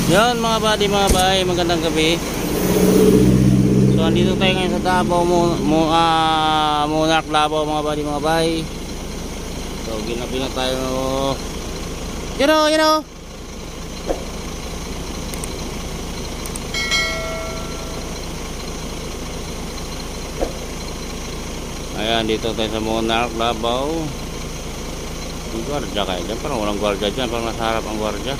Yan mga buddy, mga bay, magandang gabi. So andito tayo ngayon sa Davao Monarch Davao mga buddy, mga bay. So ginabi na tayo. You know. Ayan, dito tayo sa Monarch Davao. May gwardiya kayo dyan, parang walang gwardiya dyan, parang nasa harap ang gwardiya.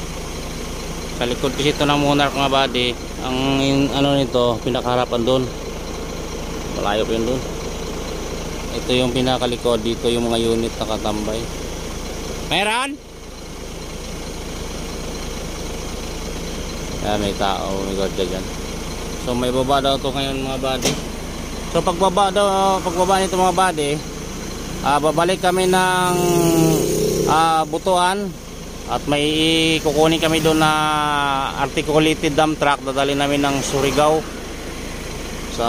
Sa likod kasi ito ng Monarch mga buddy. Ang ano nito, pinakaharapan doon. Malayo pa yun doon. Ito yung pinakalikod, dito yung mga unit nakatambay. Meron? Ayan, may tao, may gwardiya dyan. So may baba daw ito ngayon mga buddy. So pagbaba nito mga buddy, babalik kami ng Butuan at may kukunin kami doon na articulated dump truck. Dadali namin ng Surigao sa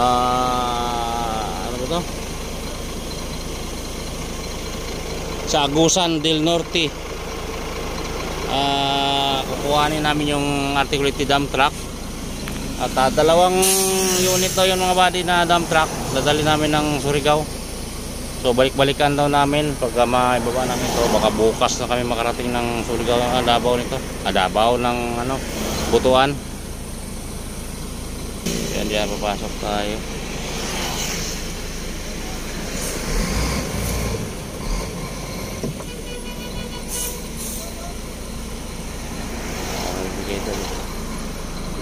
ano ba to? Sa Agusan del Norte. Kukuhanin namin yung articulated dump truck. At dalawang unit daw yun mga buddy na dump truck. Dadali namin ng Surigao. So balik-balikan daw namin pagka maibaba namin to. Baka bukas na kami makarating ng Surigao, Davao nito. Davao ng ano, Butuan. Yan, diyan papasok tayo.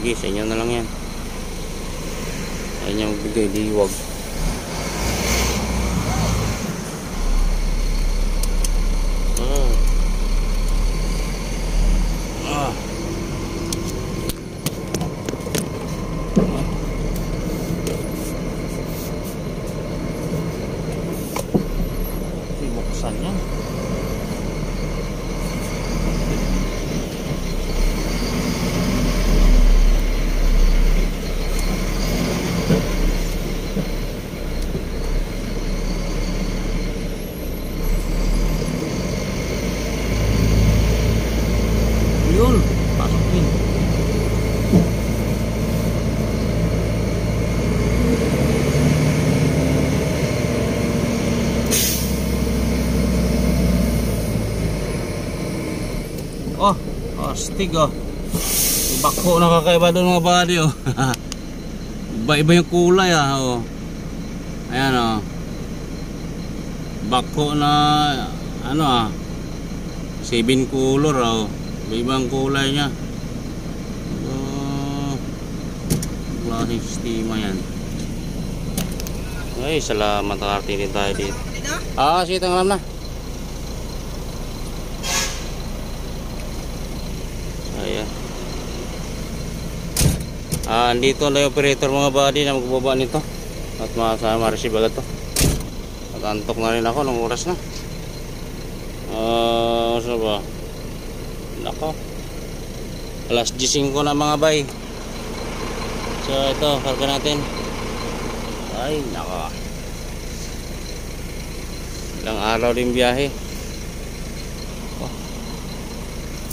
Sige, sa inyo na lang yan. Ayun yung magbigay, di wag. Buksan yan. Yun, pasukin. Astig oh. Bako na kakaiba doon mga buddy oh. Iba-iba yung kulay oh. Ayan oh. Bako na ano 7 color oh. Iba-ibang kulay niya. Klaseng sistema yan. Ay, salamat nakarating din tayo dito. Sige, tanggalam na. Ayan. Andito na yung operator mga buddy na magbaba nito. At ma-receive agad to. At antok na rin ako ng oras na. Saan ba? Nako. Alas 15 na mga bay. So ito, karga natin. Ay, nako. Ilang araw din biyahe.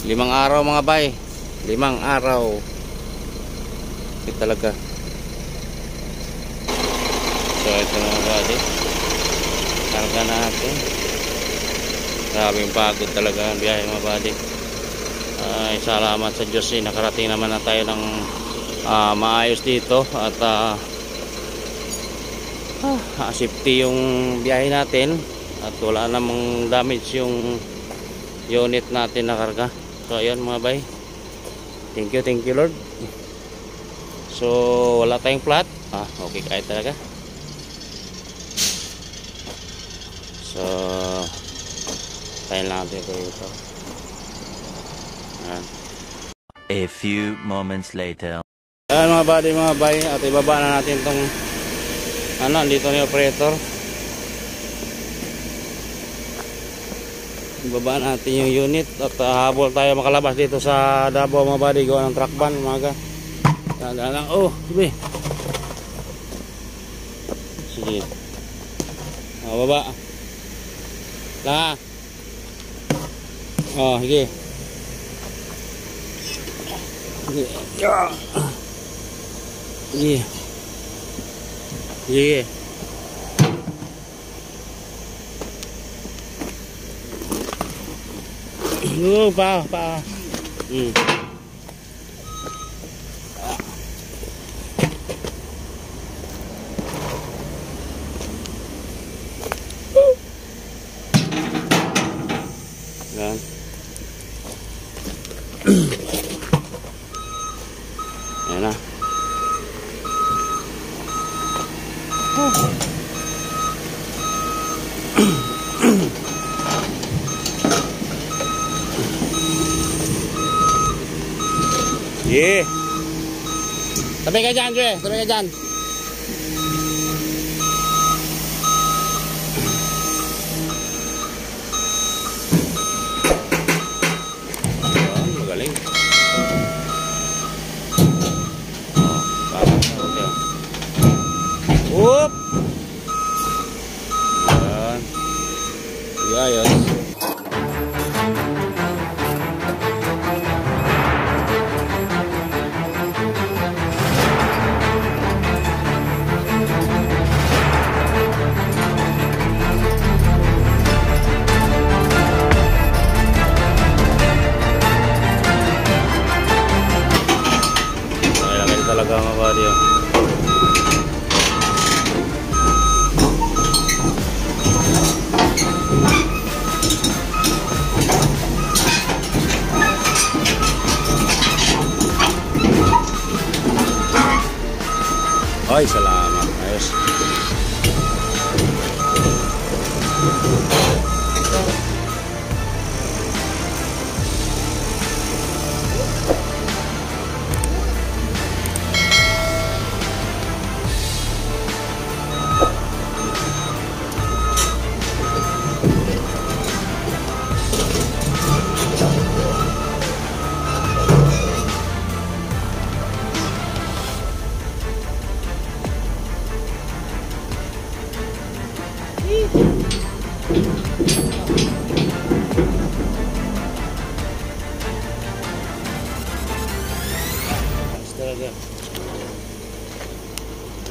5 araw mga bay. 5 araw. Ito talaga. So ito na mga buddy. Karga natin. Grabing pagod talaga ang biyahe mga buddy. Ay, salamat sa Diyos nakarating naman na tayo ng maayos dito. At safety yung biyahe natin. At wala namang damage yung unit natin na karga. So ayun mga bay, thank you Lord. So wala tayong flat, okay kahit talaga. So tayo lang natin ito. A few moments later. Ayan mga buddy, mga bay, at ibaba na natin tong dito ni operator. Ibaba natin yung unit at habol tayo makalabas dito sa Davao mga buddy. Gawa ng truck van umaga. Daan lang. Sige. Sige. Baba. La. Sige. Sige. Sige. Pa. Yan. Yan na. Yeah. Tabi ka dyan, Joy. Tabi ka dyan. Magaling. Okay. Whoop. Yan. Ayos. Talaga mga buddy. Ay, salamat. Ayos. Talaga.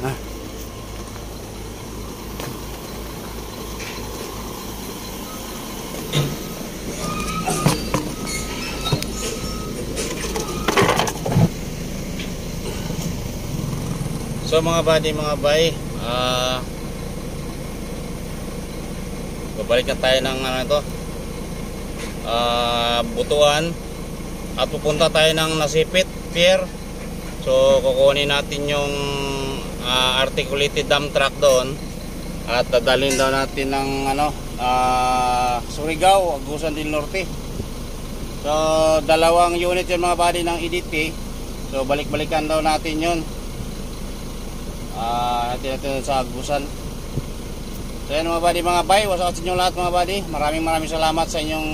Ah. So mga buddy, mga bay, babalik na tayo ng ano ito, Butuan, at pupunta tayo ng Nasipit Pier. So kukunin natin yung articulated dump truck doon at dadalhin daw natin ng Surigao, Agusan del Norte. So dalawang unit yung mga body ng EDT. So balik-balikan daw natin yun. Natin sa Agusan. So yan mga body, mga bay, wasa sa inyo lahat mga body. Maraming salamat sa inyong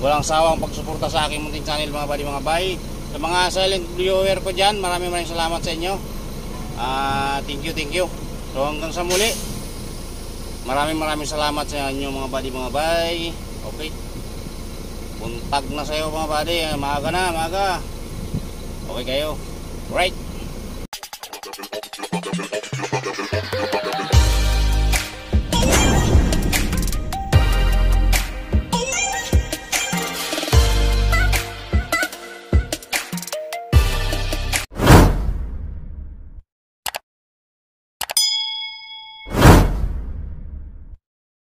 walang sawang pagsuporta sa aking munting channel mga body, mga bay. Sa mga silent viewer ko dyan, maraming salamat sa inyo. Thank you. So hanggang sa muli, maraming salamat sa inyo mga body, mga bay. Okay, buntag na sa iyo mga body. Maaga. Okay kayo, right?